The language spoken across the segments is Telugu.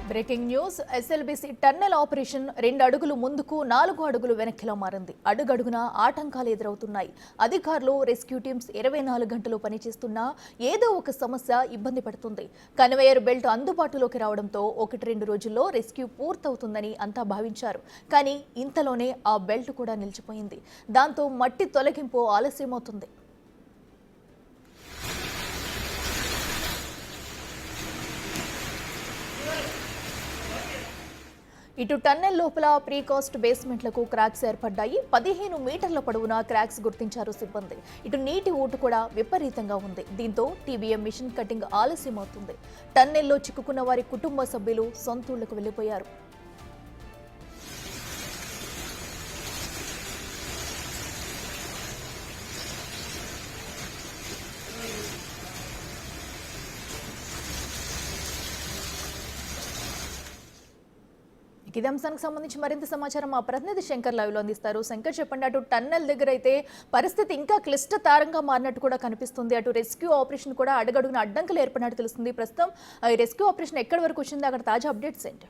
Breaking news. SLBC tunnel operation 2 అడుగులు ముందుకు 4 అడుగులు వెనక్కిలా మారింది. అడుగడుగునా ఆటంకాలు ఎదురవుతున్నాయి. అధికారులు, రెస్క్యూ టీమ్స్ 24 గంటలు పనిచేస్తున్నా ఏదో ఒక సమస్య ఇబ్బంది పెడుతుంది. కన్వేయర్ బెల్ట్ అందుబాటులోకి రావడంతో 1-2 రోజుల్లో రెస్క్యూ పూర్తవుతుందని అంతా భావించారు. కానీ ఇంతలోనే ఆ బెల్ట్ కూడా నిలిచిపోయింది. దాంతో మట్టి తొలగింపు ఆలస్యమవుతుంది. ఇటు టన్నెల్ లోపల ప్రీకాస్ట్ బేస్మెంట్లకు క్రాక్స్ ఏర్పడ్డాయి. 15 మీటర్ల పొడవున క్రాక్స్ గుర్తించారు సిబ్బంది. ఇటు నీటి ఊటు కూడా విపరీతంగా ఉంది. దీంతో టీబీఎం మిషన్ కటింగ్ ఆలస్యమవుతుంది. టన్నెల్లో చిక్కుకున్న వారి కుటుంబ సభ్యులు సొంతూళ్లకు వెళ్లిపోయారు. ఇదే అంశానికి సంబంధించి మరింత సమాచారం మా ప్రతినిధి శంకర్ లైవ్ లో అందిస్తారు. శంకర్, చెప్పండి. అటు టన్నెల్ దగ్గర అయితే పరిస్థితి ఇంకా క్లిష్టతరంగా మారినట్టు కూడా కనిపిస్తుంది. అటు రెస్క్యూ ఆపరేషన్ కూడా అడుగడుగున అడ్డంకులు ఏర్పడినట్టు తెలుస్తుంది. ప్రస్తుతం ఈ రెస్క్యూ ఆపరేషన్ ఎక్కడి వరకు వచ్చింది? అక్కడ తాజా అప్డేట్స్ ఏంటి?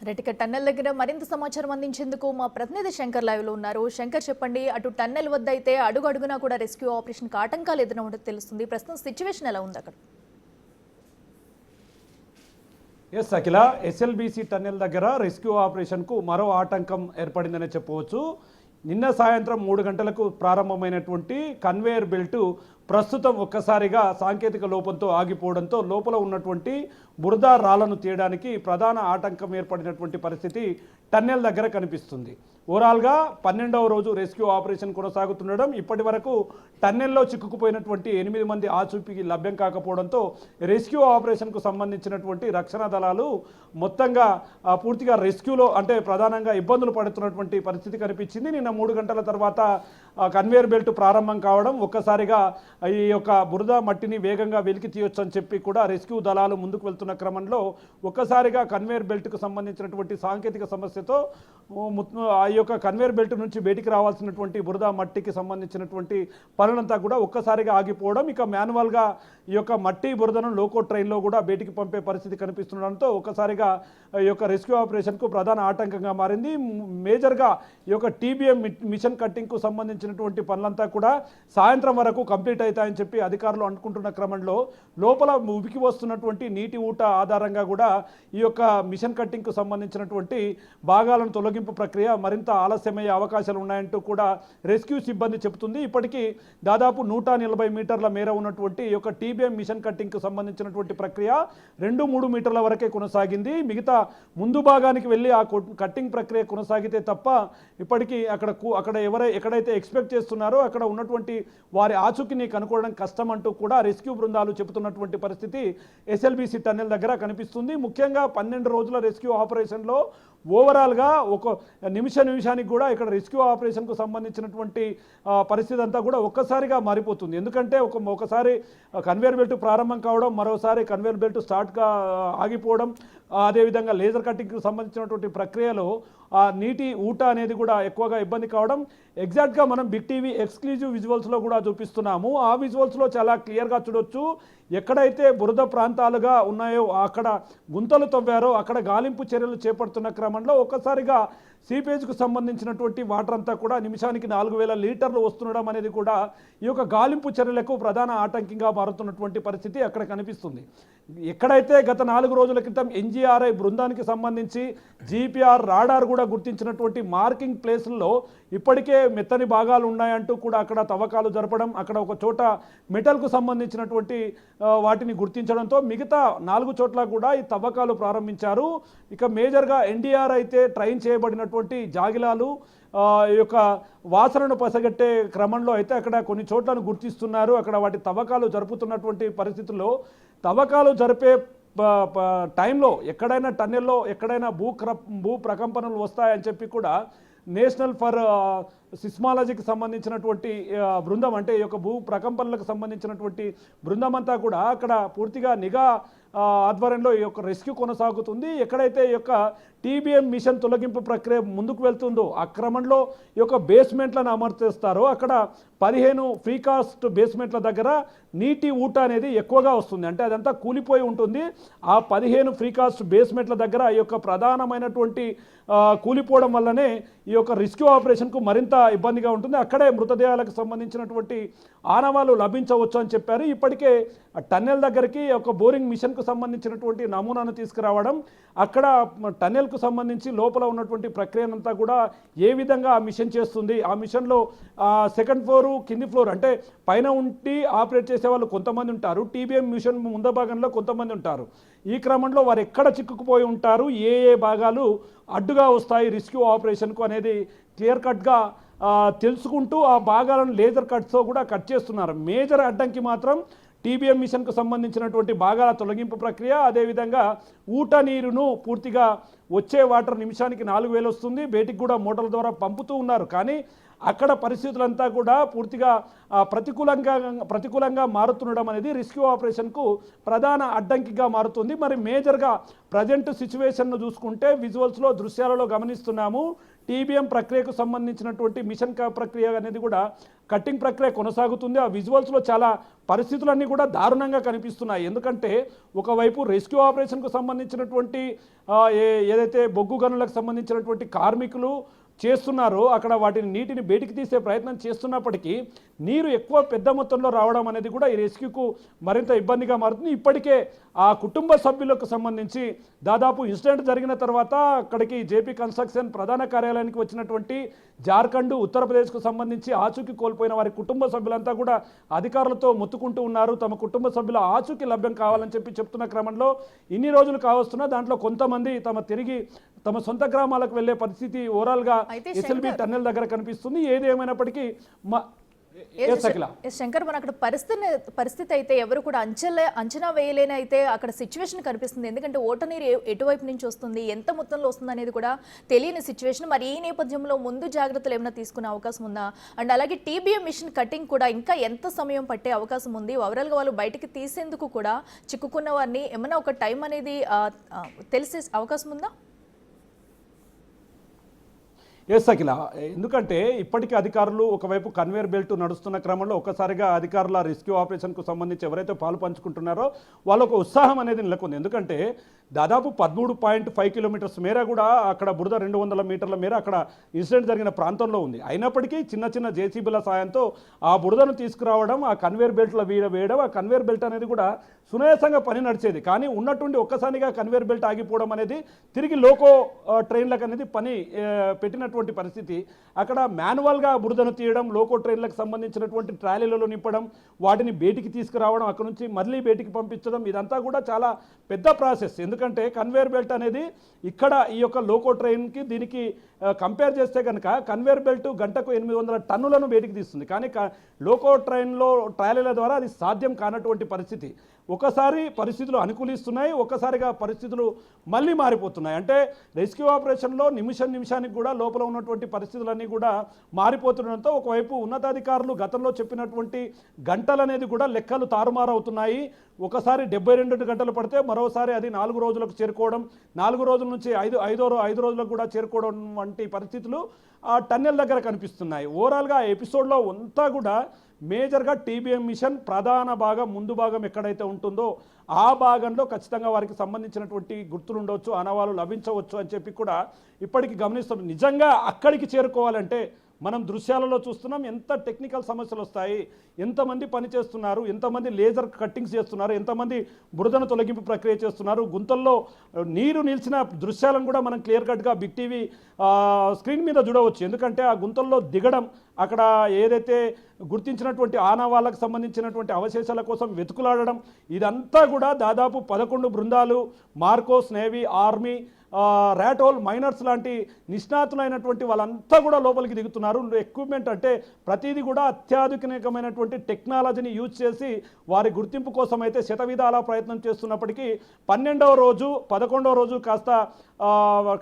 రెటిక టన్నెల్ దగ్గర మరింత సమాచారం అందించేందుకు మా ప్రతినిధి శంకర్ లైవ్ లో ఉన్నారు. శంకర్, చెప్పండి. అటు టన్నెల్ వద్ద అయితే అడుగడుగునా కూడా రెస్క్యూ ఆపరేషన్ ఆటంకాలు ఎదురవుతుందో తెలుస్తుంది. ప్రస్తుతం సిచ్యువేషన్ ఎలా ఉంది అక్కడ? ఎస్ అఖిల, ఎస్ఎల్బీసీ టన్నెల్ దగ్గర రెస్క్యూ ఆపరేషన్కు మరో ఆటంకం ఏర్పడిందనే చెప్పవచ్చు. నిన్న సాయంత్రం 3 గంటలకు ప్రారంభమైనటువంటి కన్వేయర్ బెల్ట్ ప్రస్తుతం ఒక్కసారిగా సాంకేతిక లోపంతో ఆగిపోవడంతో లోపల ఉన్నటువంటి బురద రాళ్లను తీయడానికి ప్రధాన ఆటంకం ఏర్పడినటువంటి పరిస్థితి టన్నెల్ దగ్గర కనిపిస్తుంది. ఓవరాల్గా 12వ రోజు రెస్క్యూ ఆపరేషన్ కొనసాగుతుండడం, ఇప్పటి వరకు టన్నెల్లో చిక్కుకుపోయినటువంటి 8 మంది ఆచూకీ లభ్యం కాకపోవడంతో రెస్క్యూ ఆపరేషన్కు సంబంధించినటువంటి రక్షణ దళాలు మొత్తంగా పూర్తిగా రెస్క్యూలో అంటే ప్రధానంగా ఇబ్బందులు పడుతున్నటువంటి పరిస్థితి కనిపించింది. నిన్న 3 గంటల తర్వాత కన్వేయర్ బెల్ట్ ప్రారంభం కావడం, ఒక్కసారిగా ఈ యొక్క బురద మట్టిని వేగంగా వెలికి తీయొచ్చు అని చెప్పి కూడా రెస్క్యూ దళాలు ముందుకు వెళ్తున్న క్రమంలో ఒక్కసారిగా కన్వేయర్ బెల్ట్కు సంబంధించినటువంటి సాంకేతిక సమస్యతో ఆ యొక్క కన్వేయర్ బెల్ట్ నుంచి బయటికి రావాల్సినటువంటి బురద మట్టికి సంబంధించినటువంటి పనులంతా కూడా ఒక్కసారిగా ఆగిపోవడం, ఇక మాన్యువల్గా ఈ యొక్క మట్టి బురదను లోకో ట్రైన్లో కూడా బయటికి పంపే పరిస్థితి కనిపిస్తుండడంతో ఒక్కసారిగా ఈ యొక్క రెస్క్యూ ఆపరేషన్కు ప్రధాన ఆటంకంగా మారింది. మేజర్గా ఈ యొక్క టీబీఎం మిషన్ కట్టింగ్కు సంబంధించినటువంటి పనులంతా కూడా సాయంత్రం వరకు కంప్లీట్ అవుతాయని చెప్పి అధికారులు అనుకుంటున్న క్రమంలో లోపల ఉబికి వస్తున్నటువంటి నీటి ఊట ఆధారంగా కూడా ఈ యొక్క మిషన్ కట్టింగ్కు సంబంధించినటువంటి భాగాలను తొలగింపు ప్రక్రియ మరింత ఆలస్యమయ్యే అవకాశాలు ఉన్నాయంటూ కూడా రెస్క్యూ సిబ్బంది చెబుతుంది. ఇప్పటికీ దాదాపు 140 మీటర్ల మేర ఉన్నటువంటి ఈ యొక్క టీబీఎం మిషన్ కట్టింగ్కు సంబంధించినటువంటి ప్రక్రియ 2-3 మీటర్ల వరకే కొనసాగింది. మిగతా ముందు భాగానికి వెళ్ళి ఆ కట్టింగ్ ప్రక్రియ కొనసాగితే తప్ప ఇప్పటికీ అక్కడ ఎక్కడైతే ఎక్స్పెక్ట్ చేస్తున్నారో అక్కడ ఉన్నటువంటి వారి ఆచూకీని కనుక్కోవడం కష్టం అంటూ కూడా రెస్క్యూ బృందాలు చెబుతున్నటువంటి పరిస్థితి ఎస్ఎల్బీసీ టన్నెల్ దగ్గర కనిపిస్తుంది. ముఖ్యంగా 12 రోజుల రెస్క్యూ ఆపరేషన్లో ఓవరాల్గా ఒక నిమిషానికి కూడా ఇక్కడ రెస్క్యూ ఆపరేషన్కు సంబంధించినటువంటి పరిస్థితి అంతా కూడా ఒక్కసారిగా మారిపోతుంది. ఎందుకంటే ఒకసారి కన్వేయర్ బెల్ట్ ప్రారంభం కావడం, మరోసారి కన్వేయర్ బెల్ట్ స్టార్ట్గా ఆగిపోవడం, అదేవిధంగా లేజర్ కటింగ్కి సంబంధించినటువంటి ప్రక్రియలో ఆ నీటి ఊట అనేది కూడా ఎక్కువగా ఇబ్బంది కావడం ఎగ్జాక్ట్గా మనం బిగ్ టీవీ ఎక్స్క్లూజివ్ విజువల్స్లో కూడా చూపిస్తున్నాము. ఆ విజువల్స్లో చాలా క్లియర్గా చూడొచ్చు. ఎక్కడైతే బురద ప్రాంతాలుగా ఉన్నాయో అక్కడ గుంతలు తవ్వారో అక్కడ గాలింపు చర్యలు చేపడుతున్న క్రమంలో ఒక్కసారిగా సీపేజ్కు సంబంధించినటువంటి వాటర్ అంతా కూడా నిమిషానికి 4000 లీటర్లు వస్తుండడం అనేది కూడా ఈ యొక్క గాలింపు చర్యలకు ప్రధాన ఆటంకంగా మారుతున్నటువంటి పరిస్థితి అక్కడ కనిపిస్తుంది. ఎక్కడైతే గత 4 రోజుల క్రితం ఎన్జీఆర్ఐ బృందానికి సంబంధించి జీపీఆర్ రాడార్ కూడా గుర్తించినటువంటి మార్కింగ్ ప్లేసుల్లో ఇప్పటికే మెత్తని భాగాలు ఉన్నాయంటూ కూడా అక్కడ తవ్వకాలు జరపడం, అక్కడ ఒక చోట మెటల్కు సంబంధించినటువంటి వాటిని గుర్తించడంతో మిగతా 4 చోట్ల కూడా ఈ తవ్వకాలు ప్రారంభించారు. ఇక మేజర్గా ఎన్డీఆర్ అయితే ట్రైన్ చేయబడినటువంటి జాగిలాలు ఈ యొక్క వాసనను పసగట్టే క్రమంలో అయితే అక్కడ కొన్ని చోట్లను గుర్తిస్తున్నారు. అక్కడ వాటి తవ్వకాలు జరుపుతున్నటువంటి పరిస్థితుల్లో తవ్వకాలు జరిపే టైంలో ఎక్కడైనా టన్నెల్లో ఎక్కడైనా భూ ప్రకంపనలు వస్తాయని చెప్పి కూడా నేషనల్ ఫర్ సిస్మాలజీకి సంబంధించినటువంటి బృందం, అంటే ఈ యొక్క భూ ప్రకంపనలకు సంబంధించినటువంటి బృందం అంతా కూడా అక్కడ పూర్తిగా నిఘా ఆధ్వర్యంలో ఈ యొక్క రెస్క్యూ కొనసాగుతుంది. ఎక్కడైతే ఈ యొక్క టీబీఎం మిషన్ తొలగింపు ప్రక్రియ ముందుకు వెళ్తుందో ఆ క్రమంలో ఈ యొక్క బేస్మెంట్లను అమర్చేస్తారో అక్కడ 15 ఫ్రీకాస్ట్ బేస్మెంట్ల దగ్గర నీటి ఊట అనేది ఎక్కువగా వస్తుంది. అంటే అదంతా కూలిపోయి ఉంటుంది. ఆ 15 ఫ్రీకాస్ట్ బేస్మెంట్ల దగ్గర ఈ యొక్క ప్రధానమైనటువంటి కూలిపోవడం వల్లనే ఈ యొక్క రెస్క్యూ ఆపరేషన్కు మరింత ఇబ్బందిగా ఉంటుంది. అక్కడే మృతదేహాలకు సంబంధించినటువంటి ఆనవాళ్ళు లభించవచ్చు అని చెప్పారు. ఇప్పటికే టన్నెల్ దగ్గరికి ఒక బోరింగ్ మిషన్కు సంబంధించినటువంటి నమూనాను తీసుకురావడం, అక్కడ టన్నెల్కు సంబంధించి లోపల ఉన్నటువంటి ప్రక్రియనంతా కూడా ఏ విధంగా ఆ మిషన్ చేస్తుంది, ఆ మిషన్లో సెకండ్ ఫ్లోరు కింది ఫ్లోర్ అంటే పైన ఉండి ఆపరేట్ చేసే వాళ్ళు కొంతమంది ఉంటారు, టీబీఎం మిషన్ ముందు భాగంలో కొంతమంది ఉంటారు. ఈ క్రమంలో వారు ఎక్కడ చిక్కుకుపోయి ఉంటారు, ఏ ఏ భాగాలు అడ్డుగా వస్తాయి రెస్క్యూ ఆపరేషన్కు అనేది క్లియర్ కట్గా తెలుసుకుంటూ ఆ భాగాలను లేజర్ కట్స్తో కూడా కట్ చేస్తున్నారు. మేజర్ అడ్డంకి మాత్రం టీబీఎం మిషన్కు సంబంధించినటువంటి భాగాల తొలగింపు ప్రక్రియ, అదేవిధంగా ఊట నీరును పూర్తిగా వచ్చే వాటర్ నిమిషానికి 4000 వస్తుంది, బయటికి కూడా మోటార్ల ద్వారా పంపుతూ ఉన్నారు. కానీ అక్కడ పరిస్థితులంతా కూడా పూర్తిగా ప్రతికూలంగా మారుతుండడం అనేది రెస్క్యూ ఆపరేషన్కు ప్రధాన అడ్డంకిగా మారుతుంది. మరి మేజర్గా ప్రజెంట్ సిచ్యువేషన్ను చూసుకుంటే విజువల్స్లో దృశ్యాలలో గమనిస్తున్నాము. టీబీఎం ప్రక్రియకు సంబంధించినటువంటి మిషన్ ప్రక్రియ అనేది కూడా కట్టింగ్ ప్రక్రియ కొనసాగుతుంది. ఆ విజువల్స్లో చాలా పరిస్థితులన్నీ కూడా దారుణంగా కనిపిస్తున్నాయి. ఎందుకంటే ఒకవైపు రెస్క్యూ ఆపరేషన్కు సంబంధించినటువంటి ఏదైతే బొగ్గు గనులకు సంబంధించినటువంటి కార్మికులు చేస్తున్నారో అక్కడ వాటిని నీటిని బయటికి తీసే ప్రయత్నం చేస్తున్నప్పటికీ నీరు ఎక్కువ పెద్ద మొత్తంలో రావడం అనేది కూడా ఈ రెస్క్యూకు మరింత ఇబ్బందిగా మారుతుంది. ఇప్పటికే ఆ కుటుంబ సభ్యులకు సంబంధించి దాదాపు ఇన్సిడెంట్ జరిగిన తర్వాత అక్కడికి జేపీ కన్స్ట్రక్షన్ ప్రధాన కార్యాలయానికి వచ్చినటువంటి జార్ఖండ్, ఉత్తరప్రదేశ్కు సంబంధించి ఆచూకీ కోల్పోయిన వారి కుటుంబ సభ్యులంతా కూడా అధికారులతో మొత్తుకుంటూ ఉన్నారు. తమ కుటుంబ సభ్యుల ఆచూకీ లభ్యం కావాలని చెప్తున్న క్రమంలో ఇన్ని రోజులు కావస్తున్నా దాంట్లో కొంతమంది తమ సొంత గ్రామాలకు వెళ్లే పరిస్థితి ఓవరాల్గా ఎస్ఎల్బి టన్నెల్ దగ్గర కనిపిస్తుంది. ఏది ఏమైనప్పటికీ శంకర్, మన అక్కడ పరిస్థితి అయితే ఎవరు కూడా అంచనా వేయలేని అయితే అక్కడ సిచ్యువేషన్ కనిపిస్తుంది. ఎందుకంటే ఓట నీరు ఎటువైపు నుంచి వస్తుంది, ఎంత మొత్తంలో వస్తుంది అనేది కూడా తెలియని సిచ్యువేషన్. మరి ఈ నేపథ్యంలో ముందు జాగ్రత్తలు ఏమైనా తీసుకునే అవకాశం ఉందా? అండ్ అలాగే టీబీఎం మిషన్ కటింగ్ కూడా ఇంకా ఎంత సమయం పట్టే అవకాశం ఉంది? ఓవరాల్గా వాళ్ళు బయటికి తీసేందుకు కూడా చిక్కుకున్న వారిని ఏమైనా ఒక టైం అనేది తెలిసే అవకాశం ఉందా? ఎస్ అఖిల, ఎందుకంటే ఇప్పటికీ అధికారులు ఒకవైపు కన్వేర్ బెల్ట్ నడుస్తున్న క్రమంలో ఒక్కసారిగా అధికారుల రెస్క్యూ ఆపరేషన్కు సంబంధించి ఎవరైతే పాలు పంచుకుంటున్నారో వాళ్ళకు ఉత్సాహం అనేది నెలకొంది. ఎందుకంటే దాదాపు 13.5 కిలోమీటర్స్ మేర కూడా అక్కడ బురద 200 మీటర్ల మేర అక్కడ ఇన్సిడెంట్ జరిగిన ప్రాంతంలో ఉంది. అయినప్పటికీ చిన్న చిన్న జేసీబీల సాయంతో ఆ బురదను తీసుకురావడం, ఆ కన్వేర్ బెల్ట్లో వేయడం, ఆ కన్వేర్ బెల్ట్ అనేది కూడా సునాయాసంగా పని నడిచేది. కానీ ఉన్నట్టుండి ఒక్కసారిగా కన్వేర్ బెల్ట్ ఆగిపోవడం అనేది తిరిగి లోకో ట్రైన్లకు అనేది పని పెట్టినటువంటి పరిస్థితి. అక్కడ మాన్యువల్గా బురదను తీయడం, లోకో ట్రైన్లకు సంబంధించినటువంటి ట్రాలీలలో నింపడం, వాటిని బయటికి తీసుకురావడం, అక్కడ నుంచి మళ్ళీ బయటికి పంపించడం, ఇదంతా కూడా చాలా పెద్ద ప్రాసెస్. ఎందుకంటే కన్వేర్ బెల్ట్ అనేది ఇక్కడ ఈ యొక్క లోకో ట్రైన్కి దీనికి కంపేర్ చేస్తే కనుక కన్వేర్ బెల్ట్ గంటకు 800 టన్నులను బయటికి తీస్తుంది. కానీ లోకో ట్రైన్లో ట్రాలీల ద్వారా అది సాధ్యం కానటువంటి పరిస్థితి. ఒకసారి పరిస్థితులు అనుకూలిస్తున్నాయి, ఒక్కసారిగా పరిస్థితులు మళ్ళీ మారిపోతున్నాయి. అంటే రెస్క్యూ ఆపరేషన్లో నిమిషానికి కూడా లోపల ఉన్నటువంటి పరిస్థితులన్నీ కూడా మారిపోతుండడంతో ఒకవైపు ఉన్నతాధికారులు గతంలో చెప్పినటువంటి గంటలు అనేది కూడా లెక్కలు తారుమారు అవుతున్నాయి. ఒకసారి 72 గంటలు పడితే మరోసారి అది 4 రోజులకు చేరుకోవడం, 4 రోజుల నుంచి 5 రోజులకు కూడా చేరుకోవడం వంటి పరిస్థితులు ఆ టన్నెల్ దగ్గర కనిపిస్తున్నాయి. ఓవరాల్గా ఎపిసోడ్లో అంతా కూడా మేజర్గా టీబీఎం మిషన్ ప్రధాన భాగం ముందు భాగం ఎక్కడైతే ఉంటుందో ఆ భాగంలో ఖచ్చితంగా వారికి సంబంధించినటువంటి గుర్తులు ఉండవచ్చు, ఆనవాళ్ళు లభించవచ్చు అని చెప్పి కూడా ఇప్పటికీ గమనిస్తున్నాం. నిజంగా అక్కడికి చేరుకోవాలంటే మనం దృశ్యాలలో చూస్తున్నాం ఎంత టెక్నికల్ సమస్యలు వస్తాయి, ఎంతమంది పని చేస్తున్నారు, ఎంతమంది లేజర్ కట్టింగ్స్ చేస్తున్నారు, ఎంతమంది బురదను తొలగింపు ప్రక్రియ చేస్తున్నారు, గుంతల్లో నీరు నిలిచిన దృశ్యాలను కూడా మనం క్లియర్ కట్గా బిగ్ టీవీ స్క్రీన్ మీద చూడవచ్చు. ఎందుకంటే ఆ గుంతల్లో దిగడం, అక్కడ ఏదైతే గుర్తించినటువంటి ఆనవాళ్ళకు సంబంధించినటువంటి అవశేషాల కోసం వెతుకులాడడం, ఇదంతా కూడా దాదాపు 11 బృందాలు, MARCOS, navy, army, rat hole miners లాంటి నిష్ణాతులైనటువంటి వాళ్ళంతా కూడా లోపలికి దిగుతున్నారు. ఎక్విప్మెంట్ అంటే ప్రతిదీ కూడా అత్యాధునికమైనటువంటి టెక్నాలజీని యూజ్ చేసి వారి గుర్తింపు కోసం అయితే శతవిధాల ప్రయత్నం చేస్తున్నప్పటికీ 12వ రోజు 11వ రోజు కాస్త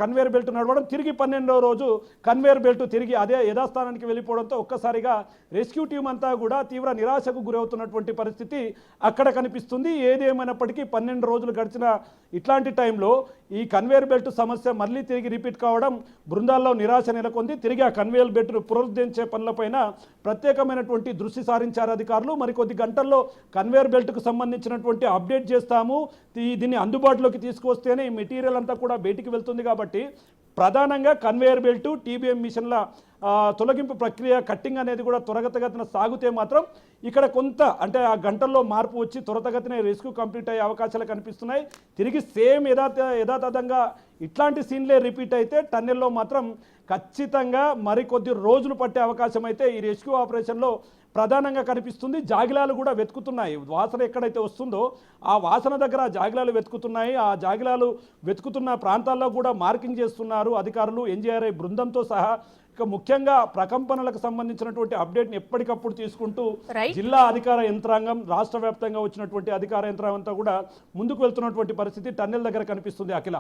కన్వేయర్ బెల్ట్ నడవడం, తిరిగి 12వ రోజు కన్వేయర్ బెల్ట్ తిరిగి అదే యథాస్థానానికి వెళ్ళిపోవడంతో ఒక్కసారిగా రెస్క్యూ టీం అంతా కూడా తీవ్ర నిరాశకు గురవుతున్నటువంటి పరిస్థితి అక్కడ కనిపిస్తుంది. ఏది ఏమైనప్పటికీ 12 రోజులు గడిచిన ఇట్లాంటి టైంలో ఈ కన్వేయర్ బెల్ట్ సమస్య మళ్ళీ తిరిగి రిపీట్ కావడం బృందాల్లో నిరాశ నెలకొంది. తిరిగి ఆ కన్వేయర్ బెల్ట్ను పునరుద్ధరించే పనులపైన ప్రత్యేకమైనటువంటి దృష్టి సారించారు అధికారులు. మరికొద్ది గంటల్లో కన్వేయర్ బెల్ట్కు సంబంధించినటువంటి అప్డేట్ చేస్తాము, దీన్ని అందుబాటులోకి తీసుకొస్తేనే ఈ మెటీరియల్ అంతా కూడా బయటికి వెళ్తుంది కాబట్టి ప్రధానంగా కన్వేయర్ బెల్ట్ టీబీఎం మిషన్ల తొలగింపు ప్రక్రియ కట్టింగ్ అనేది కూడా త్వరగతిన సాగితే మాత్రం ఇక్కడ కొంత అంటే ఆ గంటల్లో మార్పు వచ్చి త్వరగతిన రెస్క్యూ కంప్లీట్ అయ్యే అవకాశాలు కనిపిస్తున్నాయి. తిరిగి సేమ్ యథాతథంగా ఇట్లాంటి సీన్లే రిపీట్ అయితే టన్నెల్లో మాత్రం ఖచ్చితంగా మరికొద్ది రోజులు పట్టే అవకాశం అయితే ఈ రెస్క్యూ ఆపరేషన్లో ప్రధానంగా కనిపిస్తుంది. జాగిలాలు కూడా వెతుకుతున్నాయి. వాసన ఎక్కడైతే వస్తుందో ఆ వాసన దగ్గర జాగిలాలు వెతుకుతున్నాయి. ఆ జాగిలాలు వెతుకుతున్న ప్రాంతాల్లో కూడా మార్కింగ్ చేస్తున్నారు అధికారులు, ఎన్జీఆర్ఐ బృందంతో సహా. ఇక ముఖ్యంగా ప్రకంపనలకు సంబంధించినటువంటి అప్డేట్ని ఎప్పటికప్పుడు తీసుకుంటూ జిల్లా అధికార యంత్రాంగం, రాష్ట్ర వ్యాప్తంగా వచ్చినటువంటి అధికార యంత్రాంగం అంతా కూడా ముందుకు వెళ్తున్నటువంటి పరిస్థితి టన్నెల్ దగ్గర కనిపిస్తుంది. అఖిల.